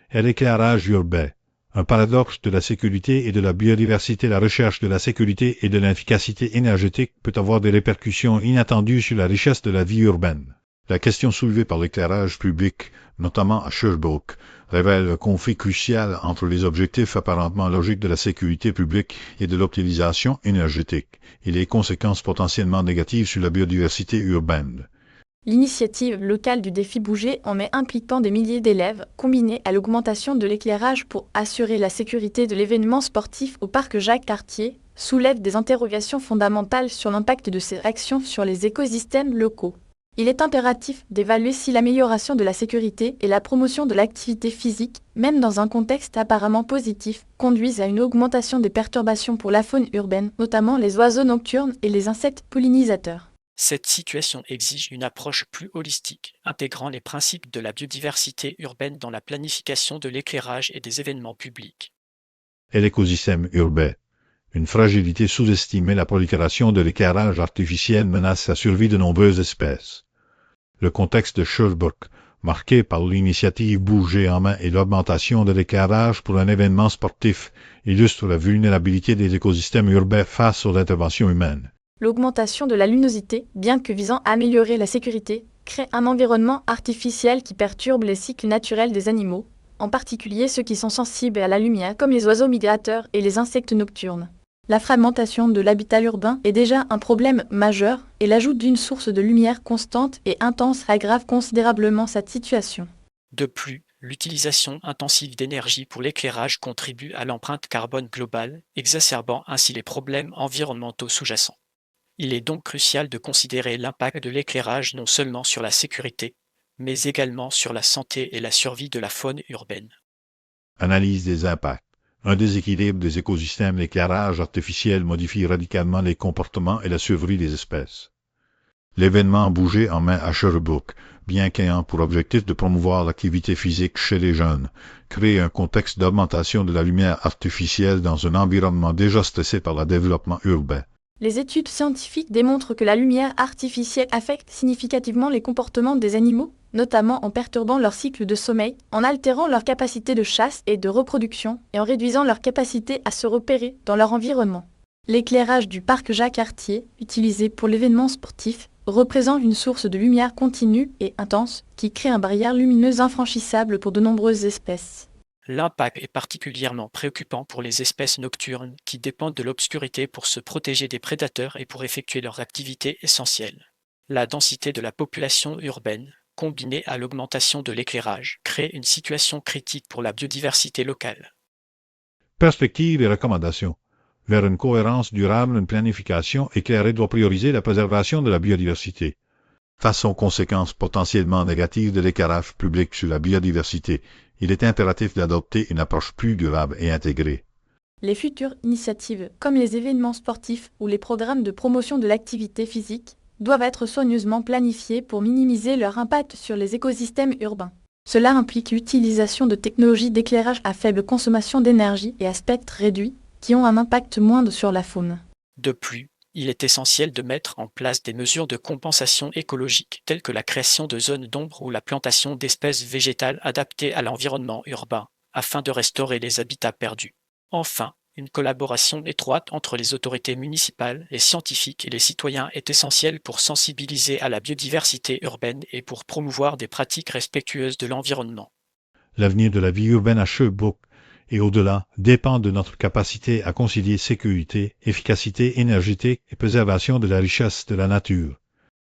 est l'éclairage urbain. Un paradoxe de la sécurité et de la biodiversité. La recherche de la sécurité et de l'efficacité énergétique peut avoir des répercussions inattendues sur la richesse de la vie urbaine. La question soulevée par l'éclairage public, notamment à Sherbrooke, révèle un conflit crucial entre les objectifs apparentement logiques de la sécurité publique et de l'optimisation énergétique, et les conséquences potentiellement négatives sur la biodiversité urbaine. L'initiative locale du défi Bouger en mai impliquant des milliers d'élèves, combinée à l'augmentation de l'éclairage pour assurer la sécurité de l'événement sportif au parc Jacques-Cartier, soulève des interrogations fondamentales sur l'impact de ces actions sur les écosystèmes locaux. Il est impératif d'évaluer si l'amélioration de la sécurité et la promotion de l'activité physique, même dans un contexte apparemment positif, conduisent à une augmentation des perturbations pour la faune urbaine, notamment les oiseaux nocturnes et les insectes pollinisateurs. Cette situation exige une approche plus holistique, intégrant les principes de la biodiversité urbaine dans la planification de l'éclairage et des événements publics. Et l'écosystème urbain. Une fragilité sous-estimée, la prolifération de l'éclairage artificiel menace la survie de nombreuses espèces. Le contexte de Sherbrooke, marqué par l'initiative Bouger en main et l'augmentation de l'éclairage pour un événement sportif, illustre la vulnérabilité des écosystèmes urbains face aux interventions humaines. L'augmentation de la luminosité, bien que visant à améliorer la sécurité, crée un environnement artificiel qui perturbe les cycles naturels des animaux, en particulier ceux qui sont sensibles à la lumière comme les oiseaux migrateurs et les insectes nocturnes. La fragmentation de l'habitat urbain est déjà un problème majeur et l'ajout d'une source de lumière constante et intense aggrave considérablement cette situation. De plus, l'utilisation intensive d'énergie pour l'éclairage contribue à l'empreinte carbone globale, exacerbant ainsi les problèmes environnementaux sous-jacents. Il est donc crucial de considérer l'impact de l'éclairage non seulement sur la sécurité, mais également sur la santé et la survie de la faune urbaine. Analyse des impacts. Un déséquilibre des écosystèmes. L'éclairage artificiel modifie radicalement les comportements et la survie des espèces. L'événement Bouger en main à Sherbrooke, bien qu'ayant pour objectif de promouvoir l'activité physique chez les jeunes, crée un contexte d'augmentation de la lumière artificielle dans un environnement déjà stressé par le développement urbain. Les études scientifiques démontrent que la lumière artificielle affecte significativement les comportements des animaux, notamment en perturbant leur cycle de sommeil, en altérant leur capacité de chasse et de reproduction et en réduisant leur capacité à se repérer dans leur environnement. L'éclairage du parc Jacques-Cartier, utilisé pour l'événement sportif, représente une source de lumière continue et intense qui crée une barrière lumineuse infranchissable pour de nombreuses espèces. L'impact est particulièrement préoccupant pour les espèces nocturnes qui dépendent de l'obscurité pour se protéger des prédateurs et pour effectuer leurs activités essentielles. La densité de la population urbaine, combinée à l'augmentation de l'éclairage, crée une situation critique pour la biodiversité locale. Perspectives et recommandations. Vers une cohérence durable, une planification éclairée doit prioriser la préservation de la biodiversité. Face aux conséquences potentiellement négatives de l'éclairage public sur la biodiversité, il est impératif d'adopter une approche plus durable et intégrée. Les futures initiatives, comme les événements sportifs ou les programmes de promotion de l'activité physique, doivent être soigneusement planifiées pour minimiser leur impact sur les écosystèmes urbains. Cela implique l'utilisation de technologies d'éclairage à faible consommation d'énergie et à spectre réduit, qui ont un impact moindre sur la faune. De plus, il est essentiel de mettre en place des mesures de compensation écologique, telles que la création de zones d'ombre ou la plantation d'espèces végétales adaptées à l'environnement urbain, afin de restaurer les habitats perdus. Enfin, une collaboration étroite entre les autorités municipales, les scientifiques et les citoyens est essentielle pour sensibiliser à la biodiversité urbaine et pour promouvoir des pratiques respectueuses de l'environnement. L'avenir de la vie urbaine à Sherbrooke et au-delà dépend de notre capacité à concilier sécurité, efficacité énergétique et préservation de la richesse de la nature.